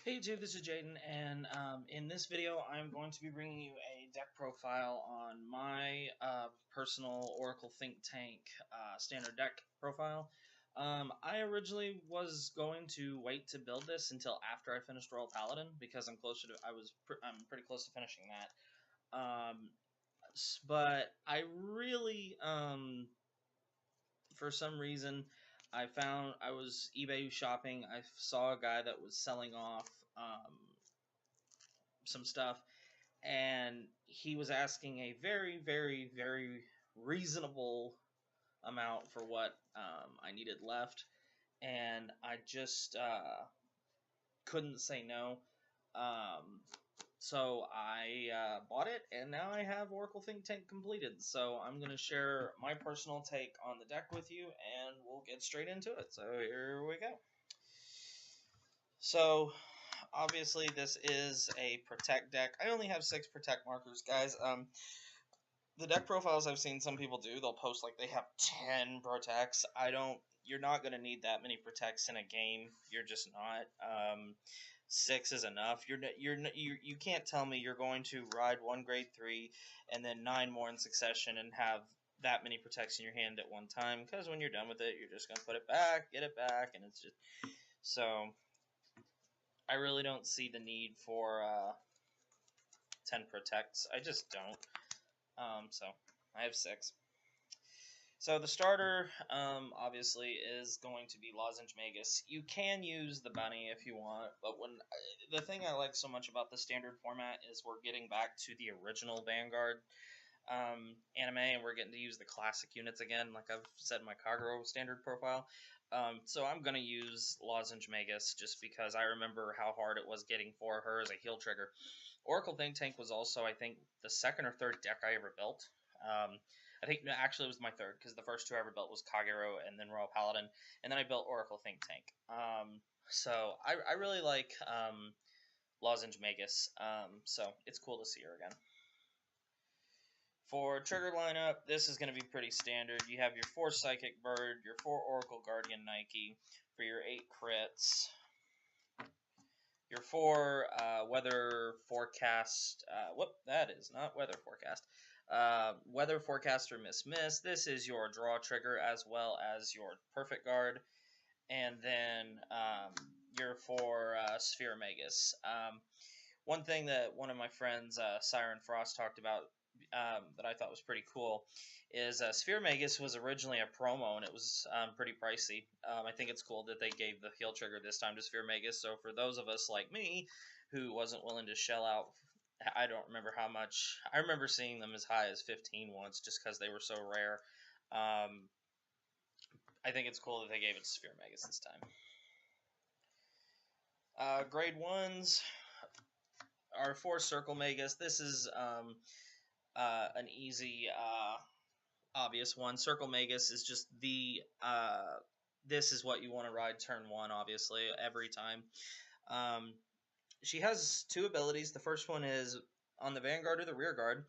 Hey YouTube, this is Jaden, and in this video I'm going to be bringing you a deck profile on my personal Oracle Think Tank standard deck profile. I originally was going to wait to build this until after I finished Royal Paladin because I'm pretty close to finishing that. But I really for some reason I was eBay shopping. I saw a guy that was selling off some stuff, and he was asking a very, very, very reasonable amount for what I needed left, and I just couldn't say no. Um, so I bought it, and now I have Oracle Think Tank completed. So I'm going to share my personal take on the deck with you, and we'll get straight into it. So here we go. So obviously this is a protect deck. I only have 6 protect markers, guys. The deck profiles I've seen some people do, they'll post like they have 10 protects. You're not going to need that many protects in a game. You're just not. 6 is enough. You can't tell me you're going to ride one grade 3 and then 9 more in succession and have that many protects in your hand at one time, because when you're done with it, you're just going to put it back, get it back, and it's just... So I really don't see the need for 10 protects. I just don't. So I have 6. So the starter, obviously, is going to be Lozenge Magus. You can use the bunny if you want, but the thing I like so much about the standard format is we're getting back to the original Vanguard anime, and we're getting to use the classic units again, like I've said in my Kagero standard profile. So I'm going to use Lozenge Magus just because I remember how hard it was getting for her as a heal trigger. Oracle Think Tank was also, I think, the 2nd or 3rd deck I ever built. I think actually it was my 3rd, because the first 2 I ever built was Kagero and then Royal Paladin, and then I built Oracle Think Tank. So I really like Lozenge Magus, so it's cool to see her again. For trigger lineup, this is going to be pretty standard. You have your 4 Psychic Bird, your 4 Oracle Guardian Nike for your 8 crits, your 4 Weather Forecast. That is not Weather Forecast. Weather Forecaster Miss. This is your draw trigger as well as your Perfect Guard, and then your 4 Sphere Magus. One thing that one of my friends, Siren Frost, talked about that I thought was pretty cool is Sphere Magus was originally a promo, and it was pretty pricey. I think it's cool that they gave the heal trigger this time to Sphere Magus, so for those of us like me who wasn't willing to shell out, I don't remember how much, I remember seeing them as high as 15 once just because they were so rare. I think it's cool that they gave it to Sphere Magus this time. Grade 1s are 4 Circle Magus. This is an easy, obvious one. Circle Magus is just the, this is what you want to ride turn 1, obviously, every time. She has 2 abilities. The first one is on the Vanguard or the Rear Guard.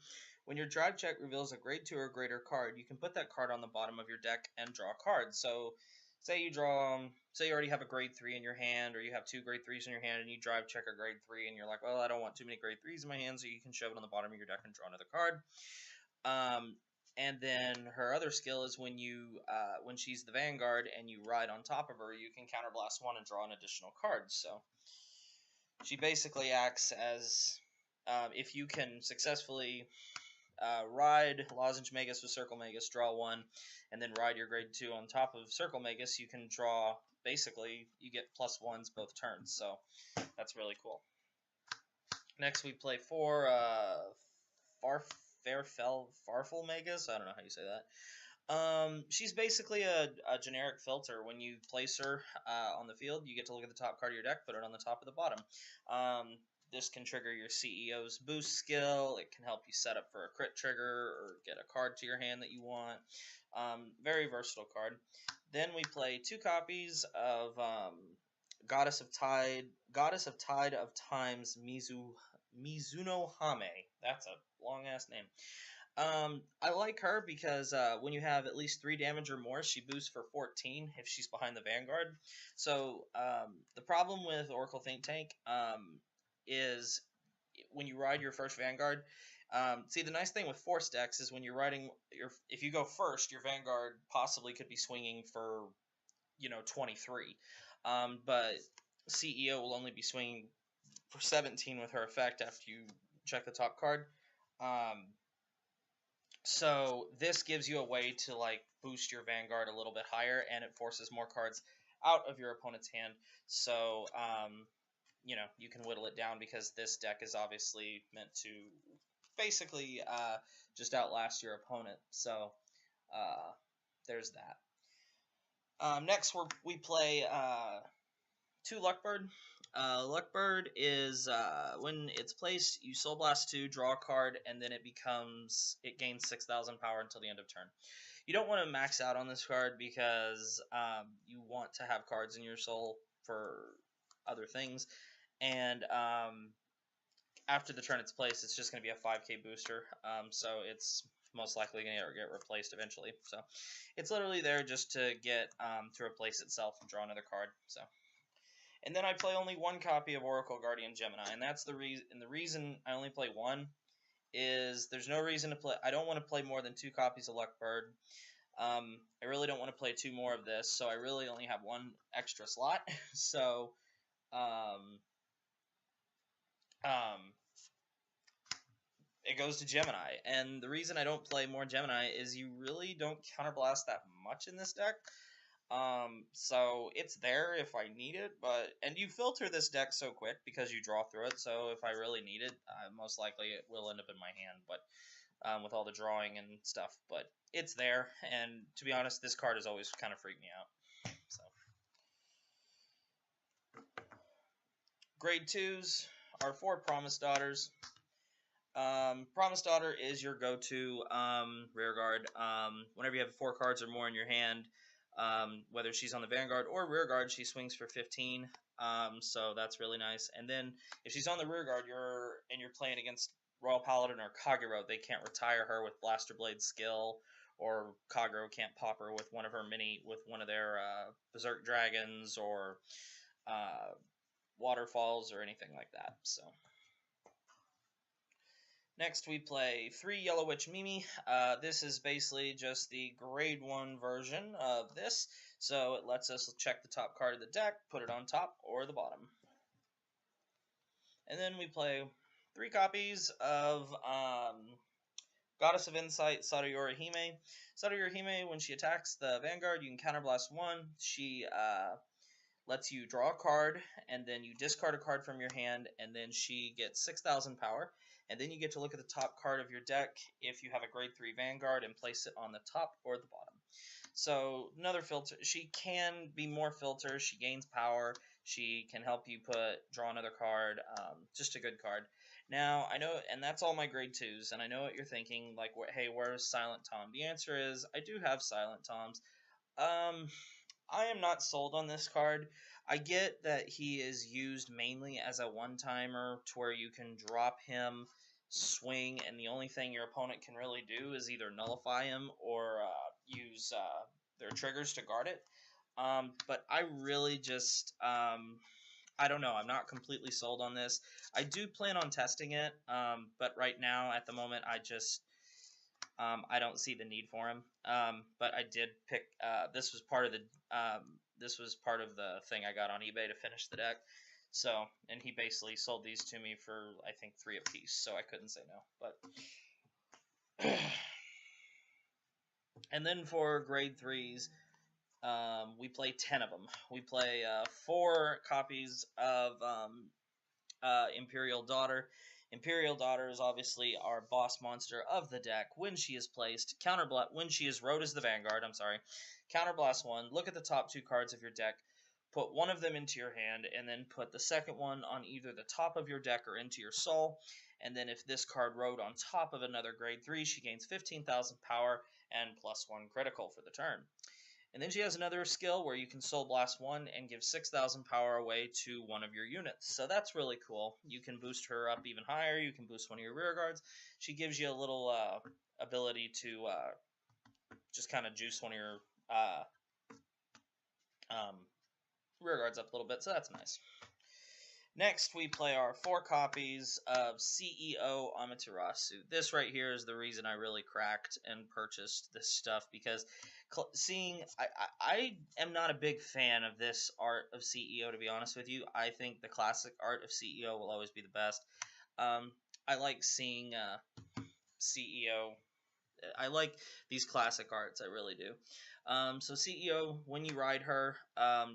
When your drive check reveals a grade 2 or greater card, you can put that card on the bottom of your deck and draw a card. So say you already have a grade 3 in your hand, or you have 2 grade 3s in your hand, and you drive check a grade 3, and you're like, well, I don't want too many grade 3s in my hand, so you can shove it on the bottom of your deck and draw another card. And then her other skill is when she's the Vanguard and you ride on top of her, you can counterblast 1 and draw an additional card. So she basically acts as, if you can successfully ride Lozenge Magus with Circle Magus, draw 1, and then ride your grade 2 on top of Circle Magus, you can draw, basically, you get +1s both turns, so that's really cool. Next we play 4 Farfel Magus, I don't know how you say that. She's basically a generic filter. When you place her on the field, you get to look at the top card of your deck, put it on the top of the bottom. This can trigger your CEO's boost skill. It can help you set up for a crit trigger or get a card to your hand that you want. Very versatile card. Then we play 2 copies of Goddess of Tide of Times Mizuno Hame. That's a long-ass name. I like her because when you have at least 3 damage or more, she boosts for 14 if she's behind the Vanguard. So the problem with Oracle Think Tank is when you ride your first Vanguard. See, the nice thing with Force decks is when you're riding if you go first, your Vanguard possibly could be swinging for 23, but CEO will only be swinging for 17 with her effect after you check the top card. So this gives you a way to like boost your Vanguard a little bit higher, and it forces more cards out of your opponent's hand. So you can whittle it down because this deck is obviously meant to basically just outlast your opponent. So there's that. Next we play 2 Luckbird. Luckbird is when it's placed, you Soul Blast 2, draw a card, and then it gains 6,000 power until the end of turn. You don't want to max out on this card because you want to have cards in your soul for other things, and after the turn it's placed, it's just going to be a 5k booster, so it's most likely going to get replaced eventually. So it's literally there just to get to replace itself and draw another card. So. And then I play only 1 copy of Oracle Guardian Gemini, and that's the reason. And the reason I only play 1 is there's no reason to play. I don't want to play more than 2 copies of Luckbird. I really don't want to play 2 more of this, so I really only have 1 extra slot. So, it goes to Gemini. And the reason I don't play more Gemini is you really don't counterblast that much in this deck. So it's there if I need it, and you filter this deck so quick because you draw through it, so if I really need it, most likely it will end up in my hand, but with all the drawing and stuff, but it's there, and to be honest, this card has always kind of freaked me out. So grade 2s are 4 Promise Daughters. Promise Daughter is your go-to rear guard. Whenever you have 4 cards or more in your hand, whether she's on the Vanguard or rear guard, she swings for 15. So that's really nice. And then if she's on the rear guard, you're playing against Royal Paladin or Kagero, they can't retire her with Blaster Blade skill, or Kagero can't pop her with one of their Berserk Dragons or Waterfalls or anything like that. So. Next, we play 3 Yellow Witch Mimi. This is basically just the grade 1 version of this, so it lets us check the top card of the deck, put it on top or the bottom. And then we play 3 copies of Goddess of Insight, Sadayori Hime. Sadayori Hime, when she attacks the Vanguard, you can counterblast 1. She lets you draw a card, and then you discard a card from your hand, and then she gets 6,000 power. And then you get to look at the top card of your deck if you have a grade 3 Vanguard and place it on the top or the bottom. So another filter. She can be more filter. She gains power. She can help you draw another card. Just a good card. Now, I know, and that's all my grade 2s, and I know what you're thinking, like, hey, where's Silent Tom? The answer is, I do have Silent Toms. I am not sold on this card. I get that he is used mainly as a one-timer to where you can drop him, swing, and the only thing your opponent can really do is either nullify him or use their triggers to guard it. But I really just, I don't know. I'm not completely sold on this. I do plan on testing it, but right now, at the moment, I don't see the need for him. But I did pick. This was part of the thing I got on eBay to finish the deck. So, and he basically sold these to me for I think 3 apiece. So I couldn't say no. But and then for grade 3s, we play 10 of them. We play 4 copies of Imperial Daughter. Imperial Daughter is obviously our boss monster of the deck. When she is placed, when she is rode as the Vanguard, counterblast 1, look at the top 2 cards of your deck, put one of them into your hand, and then put the second one on either the top of your deck or into your soul. And then if this card rode on top of another grade 3, she gains 15,000 power and +1 critical for the turn. And then she has another skill where you can Soul Blast 1 and give 6,000 power away to one of your units. So that's really cool. You can boost her up even higher. You can boost one of your rear guards. She gives you a little ability to just kind of juice one of your um, rear guards up a little bit. So that's nice. Next, we play our 4 copies of CEO Amaterasu. This right here is the reason I really cracked and purchased this stuff, because I am not a big fan of this art of CEO, to be honest with you. I think the classic art of CEO will always be the best. I like seeing CEO. I like these classic arts, I really do. So CEO, when you ride her,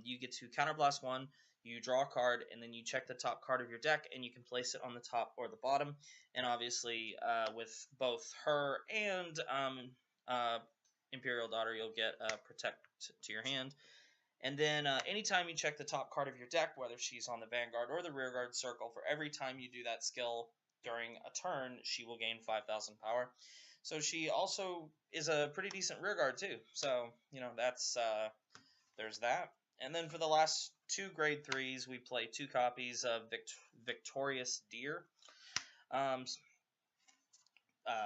you get to counterblast 1, you draw a card, and then you check the top card of your deck, and you can place it on the top or the bottom. And obviously, with both her and Imperial Daughter, you'll get Protect to your hand. And then anytime you check the top card of your deck, whether she's on the Vanguard or the Rearguard circle, for every time you do that skill during a turn, she will gain 5,000 power. So she also is a pretty decent rearguard too. So, that's there's that. And then for the last 2 grade 3s, we play 2 copies of Victorious Deer.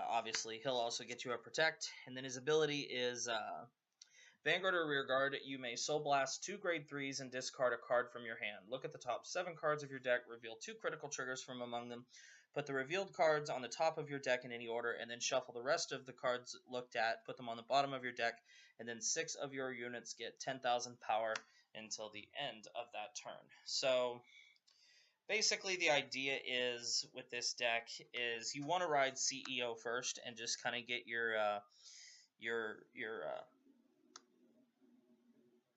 Obviously, he'll also get you a Protect, and then his ability is Vanguard or Rearguard. You may Soul Blast 2 grade 3s and discard a card from your hand. Look at the top 7 cards of your deck, reveal 2 critical triggers from among them. Put the revealed cards on the top of your deck in any order, and then shuffle the rest of the cards looked at, put them on the bottom of your deck, and then 6 of your units get 10,000 power until the end of that turn. So basically the idea is with this deck is you want to ride CEO first and just kind of get your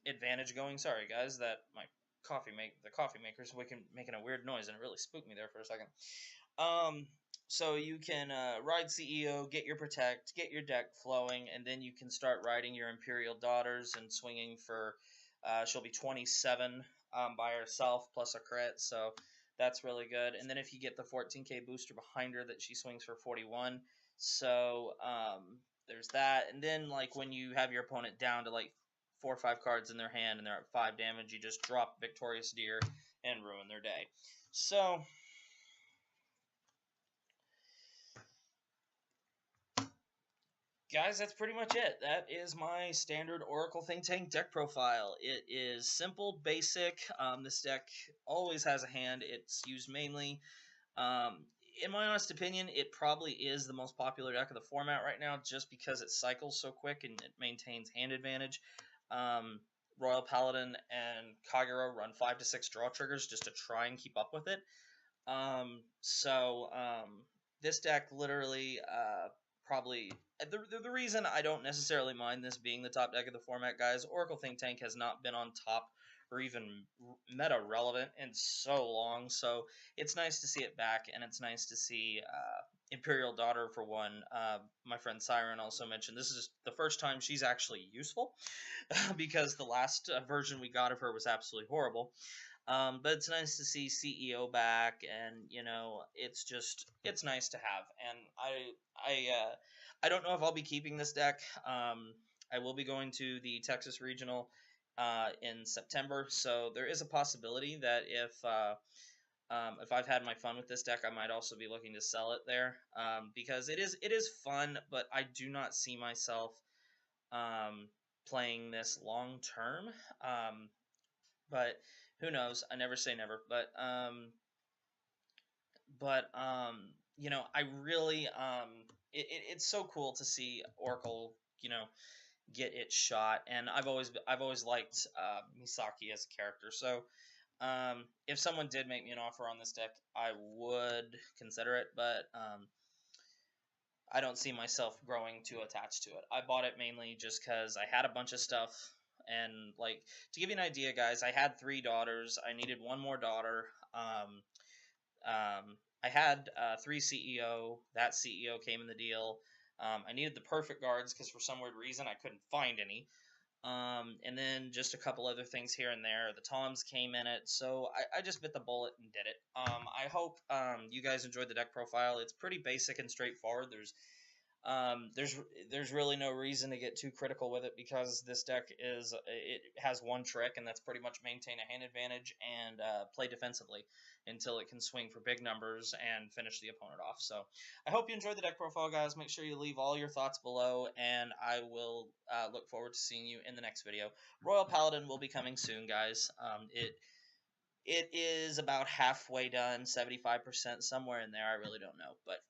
advantage going. Sorry guys, that the coffee maker's making a weird noise, and it really spooked me there for a second. So you can ride CEO, get your Protect, get your deck flowing, and then you can start riding your Imperial Daughters and swinging for, she'll be 27 by herself plus a crit, so that's really good. And then if you get the 14k booster behind her, that she swings for 41, so there's that. And then like when you have your opponent down to like 4 or 5 cards in their hand and they're at 5 damage, you just drop Victorious Deer and ruin their day. So guys, that's pretty much it. That is my standard Oracle Think Tank deck profile. It is simple, basic. This deck always has a hand. It's used mainly. In my honest opinion, it probably is the most popular deck of the format right now, just because it cycles so quick and it maintains hand advantage. Royal Paladin and Kagura run 5 to 6 draw triggers just to try and keep up with it. This deck literally probably the reason I don't necessarily mind this being the top deck of the format, guys. Oracle Think Tank has not been on top or even meta relevant in so long, so it's nice to see it back, and it's nice to see Imperial Daughter for one. My friend Siren also mentioned this is the first time she's actually useful because the last version we got of her was absolutely horrible. But it's nice to see CEO back, and it's nice to have. And I don't know if I'll be keeping this deck. I will be going to the Texas Regional in September, so there is a possibility that if I've had my fun with this deck, I might also be looking to sell it there, because it is fun, but I do not see myself playing this long term. But who knows? I never say never. But I really it's so cool to see Oracle, get its shot, and I've always liked Misaki as a character. So if someone did make me an offer on this deck, I would consider it, but I don't see myself growing too attached to it. I bought it mainly just because I had a bunch of stuff. And, like, to give you an idea, guys, I had 3 daughters. I needed 1 more daughter. I had 3 CEO. That CEO came in the deal. I needed the perfect guards because for some weird reason I couldn't find any. And then just a couple other things here and there. The Toms came in it, so I just bit the bullet and did it. I hope you guys enjoyed the deck profile. It's pretty basic and straightforward. There's There's really no reason to get too critical with it because this deck it has one trick, and that's pretty much maintain a hand advantage and play defensively until it can swing for big numbers and finish the opponent off. So I hope you enjoyed the deck profile, guys. Make sure you leave all your thoughts below, and I will look forward to seeing you in the next video. Royal Paladin will be coming soon, guys. It is about halfway done, 75%, somewhere in there. I really don't know. But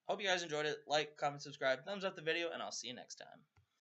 hope you guys enjoyed it. Like, comment, subscribe, thumbs up the video, and I'll see you next time.